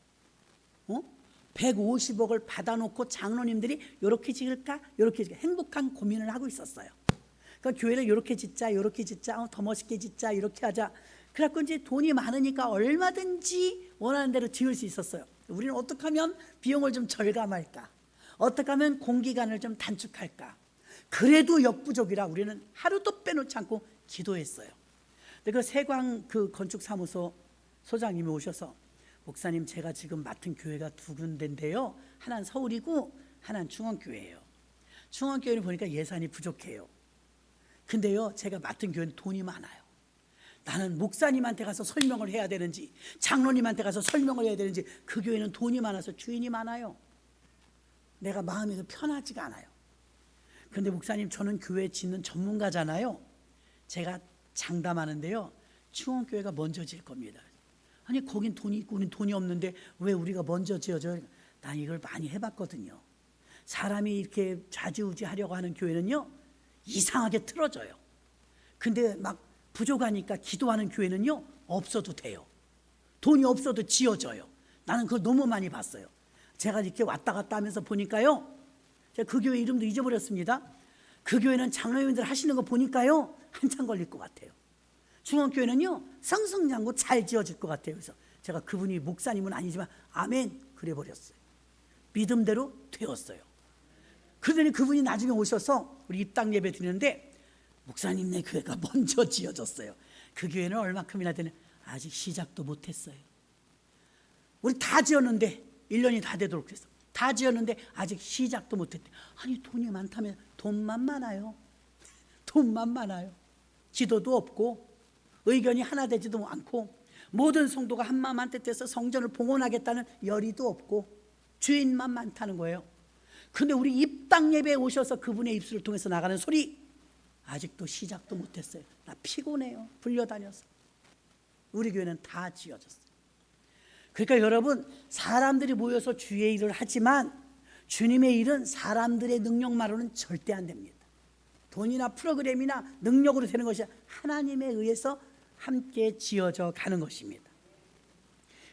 150억을 받아놓고 장로님들이 이렇게 지을까 이렇게 지을까 행복한 고민을 하고 있었어요. 그러니까 교회를 이렇게 짓자 이렇게 짓자 더 멋있게 짓자 이렇게 하자. 그래갖고 이제 돈이 많으니까 얼마든지 원하는 대로 지을 수 있었어요. 우리는 어떻게 하면 비용을 좀 절감할까, 어떻게 하면 공기간을 좀 단축할까. 그래도 역부족이라 우리는 하루도 빼놓지 않고 기도했어요. 근데 그 세광 그 건축사무소 소장님이 오셔서, 목사님 제가 지금 맡은 교회가 두 군데인데요, 하나는 서울이고 하나는 중원교회예요. 중원교회를 보니까 예산이 부족해요. 근데요 제가 맡은 교회는 돈이 많아요. 나는 목사님한테 가서 설명을 해야 되는지 장로님한테 가서 설명을 해야 되는지, 그 교회는 돈이 많아서 주인이 많아요. 내가 마음이 편하지가 않아요. 근데 목사님 저는 교회 짓는 전문가잖아요. 제가 장담하는데요, 충원교회가 먼저 지을 겁니다. 아니 거긴 돈이 있고 우린 돈이 없는데 왜 우리가 먼저 지어줘요? 난 이걸 많이 해봤거든요. 사람이 이렇게 좌지우지 하려고 하는 교회는요 이상하게 틀어져요. 근데 막 부족하니까 기도하는 교회는요 없어도 돼요. 돈이 없어도 지어져요. 나는 그걸 너무 많이 봤어요. 제가 이렇게 왔다 갔다 하면서 보니까요, 제가 그 교회 이름도 잊어버렸습니다. 그 교회는 장로님들 하시는 거 보니까요 한참 걸릴 것 같아요. 중원교회는요 승승장구 잘 지어질 것 같아요. 그래서 제가 그분이 목사님은 아니지만 아멘 그래 버렸어요. 믿음대로 되었어요. 그러더니 그분이 나중에 오셔서 우리 입당 예배 드리는데, 목사님 내 교회가 먼저 지어졌어요. 그 교회는 얼마큼이나 되는, 아직 시작도 못했어요. 우리 다 지었는데 1년이 다 되도록 했어. 다 지었는데 아직 시작도 못했대. 아니 돈이 많다면 돈만 많아요. 돈만 많아요. 지도도 없고 의견이 하나 되지도 않고 모든 성도가 한마음 한뜻해서 성전을 봉헌하겠다는 열의도 없고 주인만 많다는 거예요. 근데 우리 입당 예배에 오셔서 그분의 입술을 통해서 나가는 소리, 아직도 시작도 못했어요. 나 피곤해요. 불려다녀서. 우리 교회는 다 지어졌어요. 그러니까 여러분, 사람들이 모여서 주의 일을 하지만 주님의 일은 사람들의 능력만으로는 절대 안 됩니다. 돈이나 프로그램이나 능력으로 되는 것이 하나님에 의해서 함께 지어져 가는 것입니다.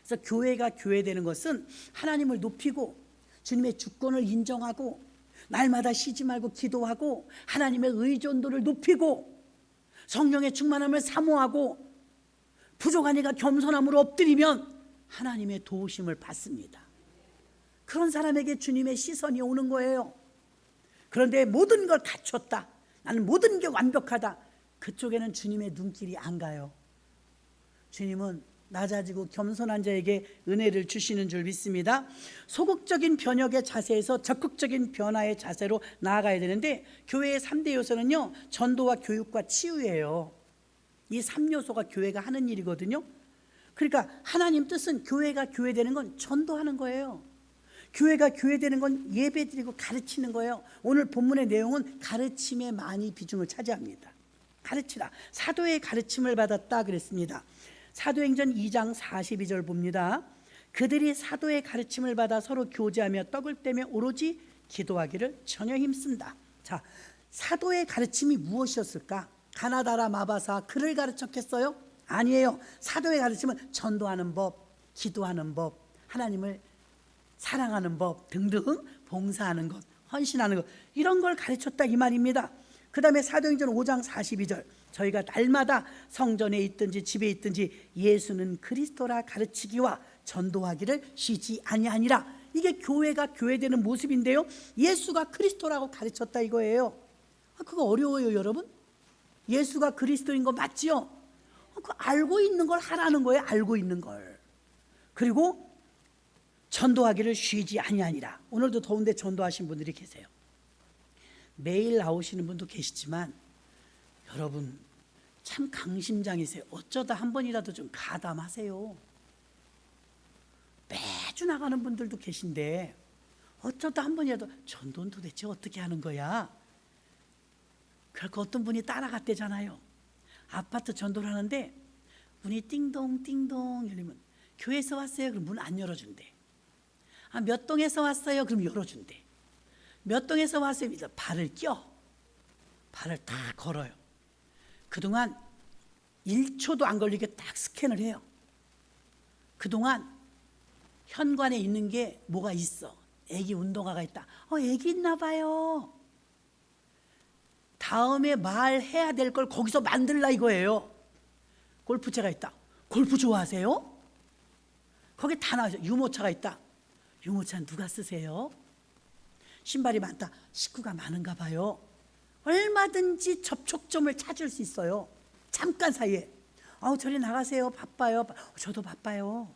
그래서 교회가 교회되는 것은 하나님을 높이고 주님의 주권을 인정하고 날마다 쉬지 말고 기도하고 하나님의 의존도를 높이고 성령의 충만함을 사모하고 부족한 이가 겸손함으로 엎드리면 하나님의 도우심을 받습니다. 그런 사람에게 주님의 시선이 오는 거예요. 그런데 모든 걸 갖췄다, 나는 모든 게 완벽하다, 그쪽에는 주님의 눈길이 안 가요. 주님은 낮아지고 겸손한 자에게 은혜를 주시는 줄 믿습니다. 소극적인 변혁의 자세에서 적극적인 변화의 자세로 나아가야 되는데, 교회의 3대 요소는요 전도와 교육과 치유예요. 이 3요소가 교회가 하는 일이거든요. 그러니까 하나님 뜻은 교회가 교회되는 건 전도하는 거예요. 교회가 교회되는 건 예배드리고 가르치는 거예요. 오늘 본문의 내용은 가르침에 많이 비중을 차지합니다. 가르치라, 사도의 가르침을 받았다 그랬습니다. 사도행전 2장 42절 봅니다. 그들이 사도의 가르침을 받아 서로 교제하며 떡을 떼며 오로지 기도하기를 전혀 힘쓴다. 자, 사도의 가르침이 무엇이었을까? 가나다라 마바사 그를 가르쳤겠어요? 아니에요. 사도의 가르침은 전도하는 법, 기도하는 법, 하나님을 사랑하는 법 등등, 봉사하는 것, 헌신하는 것, 이런 걸 가르쳤다 이 말입니다. 그 다음에 사도행전 5장 42절, 저희가 날마다 성전에 있든지 집에 있든지 예수는 그리스도라 가르치기와 전도하기를 쉬지 아니하니라. 이게 교회가 교회되는 모습인데요, 예수가 그리스도라고 가르쳤다 이거예요. 그거 어려워요 여러분? 예수가 그리스도인 거 맞지요? 그 알고 있는 걸 하라는 거예요. 알고 있는 걸. 그리고 전도하기를 쉬지 아니하니라. 오늘도 더운데 전도하신 분들이 계세요. 매일 나오시는 분도 계시지만 여러분 참 강심장이세요. 어쩌다 한 번이라도 좀 가담하세요. 매주 나가는 분들도 계신데 어쩌다 한 번이라도 전도는 도대체 어떻게 하는 거야? 그러니까 어떤 분이 따라갔대잖아요. 아파트 전도를 하는데 문이 띵동 띵동 열리면 교회에서 왔어요? 그럼 문 안 열어준대. 몇 동에서 왔어요? 그럼 열어준대. 몇 동에서 왔습니다. 발을 발을 다 걸어요. 그동안 1초도 안 걸리게 딱 스캔을 해요. 그동안 현관에 있는 게 뭐가 있어. 애기 운동화가 있다. 애기 있나 봐요. 다음에 말해야 될 걸 거기서 만들라 이거예요. 골프채가 있다. 골프 좋아하세요? 거기 다 나와요. 유모차가 있다. 유모차는 누가 쓰세요? 신발이 많다. 식구가 많은가 봐요. 얼마든지 접촉점을 찾을 수 있어요. 잠깐 사이에. 저리 나가세요. 바빠요. 저도 바빠요.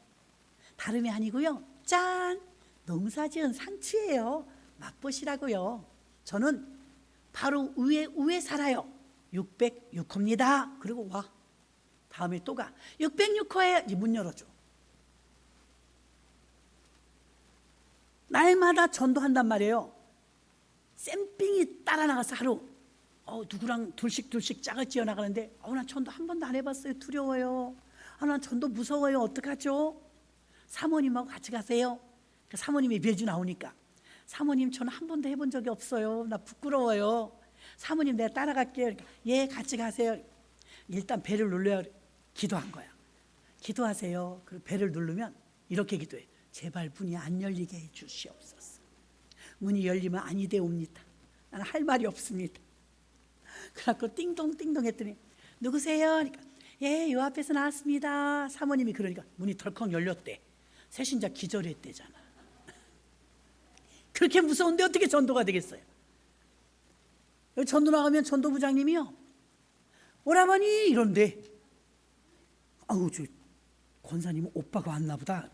다름이 아니고요. 짠! 농사지은 상추예요. 맛보시라고요. 저는 바로 위에 살아요. 606호입니다. 그리고 와. 다음에 또 가. 606호에 문 열어줘. 날마다 전도한단 말이에요. 쌤삥이 따라 나가서 하루 누구랑 둘씩 짝을 지어 나가는데 난 전도 한 번도 안 해봤어요. 두려워요. 난 전도 무서워요. 어떡하죠? 사모님하고 같이 가세요. 사모님이 매주 나오니까 사모님 저는 한 번도 해본 적이 없어요. 나 부끄러워요. 사모님 내가 따라갈게요. 그러니까, 예 같이 가세요. 일단 배를 눌러요. 기도한 거야. 기도하세요. 그리고 배를 누르면 이렇게 기도해. 제발 문이 안 열리게 해 주시옵소서. 문이 열리면 아니 되옵니다. 나는 할 말이 없습니다. 그래갖고 띵동띵동 했더니 누구세요? 그러니까 예, 요 앞에서 나왔습니다. 사모님이 그러니까 문이 덜컥 열렸대. 새신자 기절했대잖아. 그렇게 무서운데 어떻게 전도가 되겠어요? 여기 전도 나가면 전도부장님이요. 오라버니 이런데 저 권사님은 오빠가 왔나 보다.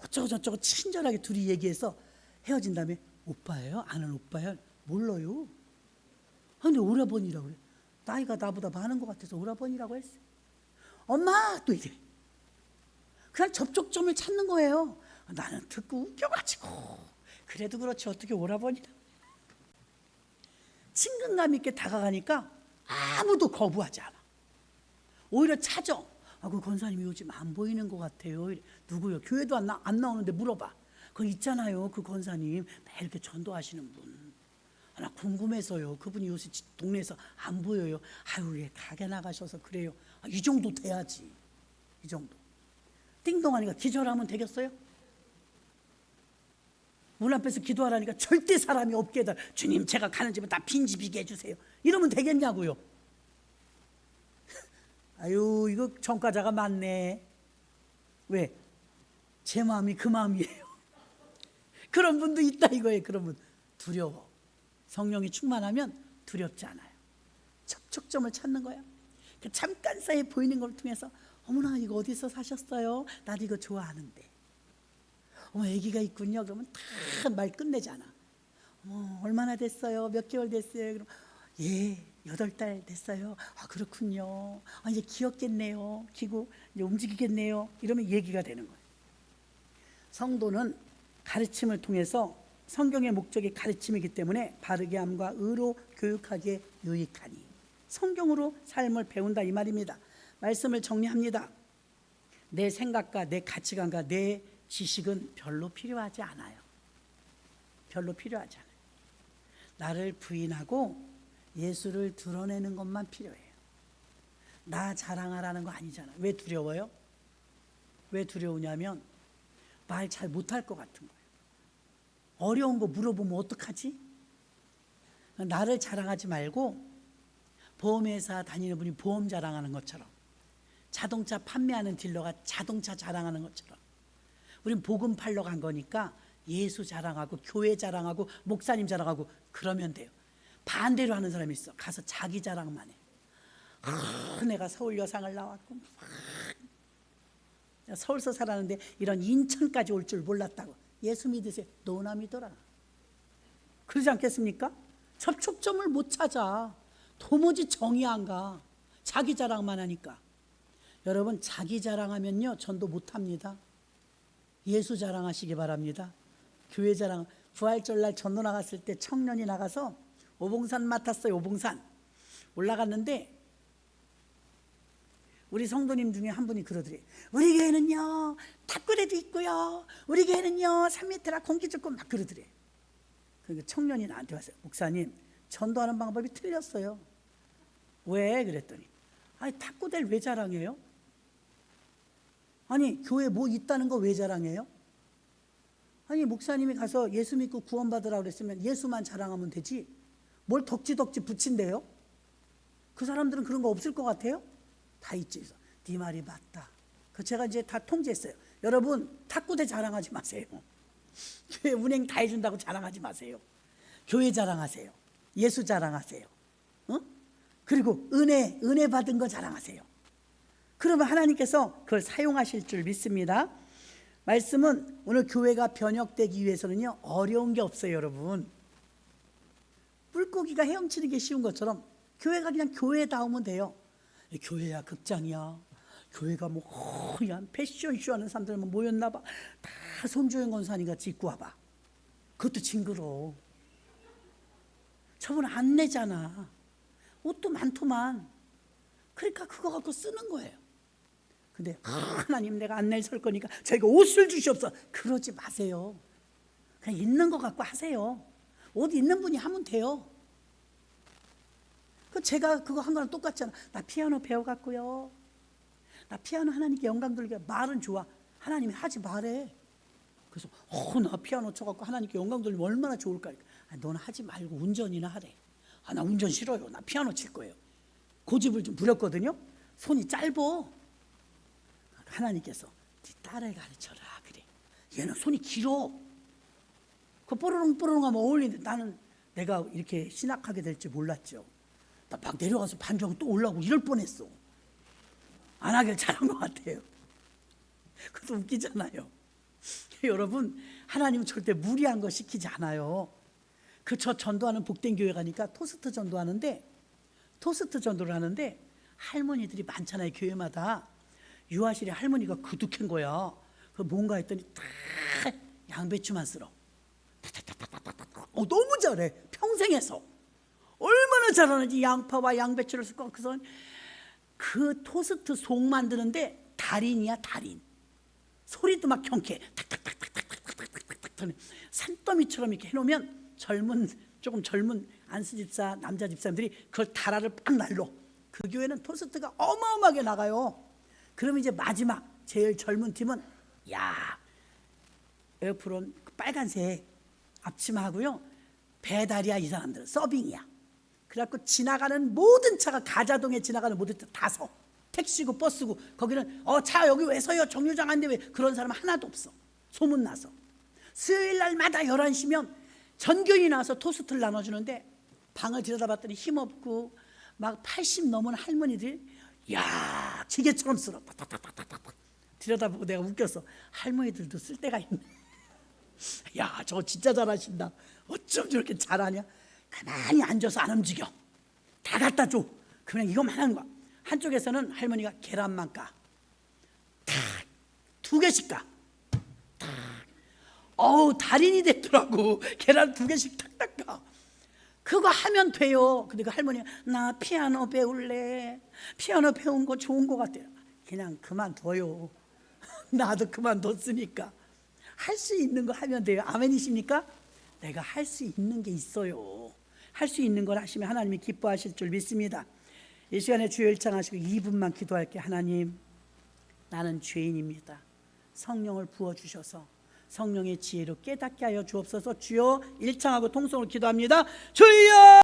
어쩌고저쩌고 친절하게 둘이 얘기해서 헤어진 다음에 오빠예요? 아는 오빠예요? 몰라요. 근데 오라버니라고 그래. 나이가 나보다 많은 것 같아서 오라버니라고 했어. 엄마 또 이래. 그냥 접촉점을 찾는 거예요. 나는 듣고 웃겨가지고 그래도 그렇지 어떻게 오라버니라. 친근감 있게 다가가니까 아무도 거부하지 않아. 오히려 찾아. 그 권사님이 요즘 안 보이는 것 같아요. 누구요? 교회도 안 나오는데 물어봐. 거기 있잖아요. 그 권사님 매일 이렇게 전도하시는 분. 나 궁금해서요. 그분이 요새 동네에서 안 보여요. 왜 가게 나가셔서 그래요. 이 정도 돼야지. 이 정도. 띵동하니까 기절하면 되겠어요? 문 앞에서 기도하라니까 절대 사람이 없게 해달라. 주님 제가 가는 집은 다 빈집이게 해주세요. 이러면 되겠냐고요. 이거 전과자가 많네. 왜? 제 마음이 그 마음이에요. 그런 분도 있다 이거예요. 그런 분 두려워. 성령이 충만하면 두렵지 않아요. 접촉점을 찾는 거야. 잠깐 사이에 보이는 걸 통해서 어머나 이거 어디서 사셨어요? 나도 이거 좋아하는데. 아기가 있군요. 그러면 다 말 끝내잖아. 얼마나 됐어요? 몇 개월 됐어요? 그럼 예 8달 됐어요. 그렇군요. 이제 기었겠네요. 기고 이제 움직이겠네요. 이러면 얘기가 되는 거예요. 성도는 가르침을 통해서 성경의 목적이 가르침이기 때문에 바르게 함과 의로 교육하기에 유익하니 성경으로 삶을 배운다 이 말입니다. 말씀을 정리합니다. 내 생각과 내 가치관과 내 지식은 별로 필요하지 않아요. 별로 필요하지 않아요. 나를 부인하고 예수를 드러내는 것만 필요해요. 나 자랑하라는 거 아니잖아. 왜 두려워요? 왜 두려우냐면 말 잘 못할 것 같은 거예요. 어려운 거 물어보면 어떡하지? 나를 자랑하지 말고 보험회사 다니는 분이 보험 자랑하는 것처럼 자동차 판매하는 딜러가 자동차 자랑하는 것처럼 우린 복음 팔러 간 거니까 예수 자랑하고 교회 자랑하고 목사님 자랑하고 그러면 돼요. 반대로 하는 사람이 있어. 가서 자기 자랑만 해. 내가 서울 여상을 나왔고 서울서 살았는데 이런 인천까지 올 줄 몰랐다고. 예수 믿으세요. 너나 믿어라. 그러지 않겠습니까? 접촉점을 못 찾아. 도무지 정이 안 가. 자기 자랑만 하니까. 여러분 자기 자랑하면요 전도 못합니다. 예수 자랑하시기 바랍니다. 교회 자랑. 부활절날 전도 나갔을 때 청년이 나가서 오봉산 맡았어요. 오봉산 올라갔는데 우리 성도님 중에 한 분이 그러더래요. 우리 교회는요 탁구대도 있고요 우리 교회는요 3m라 공기 좋고 막 그러더래요. 그러니까 청년이 나한테 왔어요. 목사님, 전도하는 방법이 틀렸어요. 왜? 그랬더니 아니 탁구대를 왜 자랑해요? 아니 교회 뭐 있다는 거 왜 자랑해요? 아니 목사님이 가서 예수 믿고 구원받으라고 그랬으면 예수만 자랑하면 되지 뭘 덕지덕지 붙인대요? 그 사람들은 그런 거 없을 것 같아요? 다 있지. 그래서 네 말이 맞다. 그 제가 이제 다 통제했어요. 여러분 탁구대 자랑하지 마세요. 교회 운행 다 해준다고 자랑하지 마세요. 교회 자랑하세요. 예수 자랑하세요. 그리고 은혜 받은 거 자랑하세요. 그러면 하나님께서 그걸 사용하실 줄 믿습니다. 말씀은 오늘 교회가 변혁되기 위해서는요 어려운 게 없어요. 여러분 물고기가 헤엄치는 게 쉬운 것처럼 교회가 그냥 교회다우면 돼요. 교회야 극장이야. 교회가 뭐 허연 패션쇼 하는 사람들만 모였나 봐. 다 손주영 권사님 같이 입고 와봐. 그것도 징그러워. 저분 안 내잖아. 옷도 많더만. 그러니까 그거 갖고 쓰는 거예요. 근데 하나님 내가 안내를 설 거니까 저희가 옷을 주시옵소서. 그러지 마세요. 그냥 있는 거 갖고 하세요. 옷 있는 분이 하면 돼요. 그 제가 그거 한 거랑 똑같잖아. 나 피아노 배워갖고요. 나 피아노 하나님께 영광 돌리게. 말은 좋아. 하나님이 하지 말해. 그래서 나 피아노 쳐갖고 하나님께 영광 돌리면 얼마나 좋을까. 너는 하지 말고 운전이나 하래. 나 운전 싫어요. 나 피아노 칠 거예요. 고집을 좀 부렸거든요. 손이 짧어. 하나님께서 네 딸을 가르쳐라 그래. 얘는 손이 길어. 그 뽀로롱뽀로롱 하면 어울리는데 나는 내가 이렇게 신학하게 될 줄 몰랐죠. 나 막 내려가서 반주하고 또 올라오고 이럴 뻔했어. 안 하길 잘한 것 같아요. 그것도 웃기잖아요. 여러분 하나님은 절대 무리한 거 시키지 않아요. 저 전도하는 복된 교회 가니까 토스트 전도하는데 토스트 전도를 하는데 할머니들이 많잖아요. 교회마다. 유아실에 할머니가 그득한 거야. 그 뭔가 했더니 다 양배추만 쓸어. 너무 잘해. 평생에서 얼마나 잘하는지 양파와 양배추를 쓰고 그 토스트 속 만드는데 달인이야 달인. 소리도 막 경쾌해. 탁탁탁탁탁탁탁탁탁 산더미처럼 이렇게 해놓으면 조금 젊은 안수 집사 남자 집사님들이 그걸 달아를 빡 날로. 그 교회는 토스트가 어마어마하게 나가요. 그러면 이제 마지막 제일 젊은 팀은 에어프론 빨간색 앞치마하고요 배달이야. 이 사람들은 서빙이야. 그래갖고 지나가는 모든 차가 가자동에 지나가는 모든 차 다 서. 택시고 버스고 거기는 차 여기 왜 서요? 정류장 안 돼. 왜? 그런 사람 하나도 없어. 소문나서. 수요일 날마다 11시면 전교인이 나와서 토스트를 나눠주는데 방을 들여다봤더니 힘없고 막 80 넘은 할머니들 기계처럼 쓸어. 들여다보고 내가 웃겼어. 할머니들도 쓸 때가 있네. 저거 진짜 잘하신다. 어쩜 저렇게 잘하냐. 가만히 앉아서 안 움직여. 다 갖다 줘. 그냥 이것만 하는 거야. 한쪽에서는 할머니가 계란만 까. 탁 2개씩 까. 탁. 달인이 됐더라고. 계란 2개씩 탁탁 까. 그거 하면 돼요. 근데 그 할머니가 나 피아노 배울래. 피아노 배운 거 좋은 거 같아요. 그냥 그만둬요. 나도 그만뒀으니까. 할 수 있는 거 하면 돼요. 아멘이십니까? 내가 할 수 있는 게 있어요. 할 수 있는 걸 하시면 하나님이 기뻐하실 줄 믿습니다. 이 시간에 주여 일창하시고 2분만 기도할게요. 하나님, 나는 죄인입니다. 성령을 부어주셔서 성령의 지혜로 깨닫게 하여 주옵소서. 주여 일창하고 통성으로 기도합니다. 주여!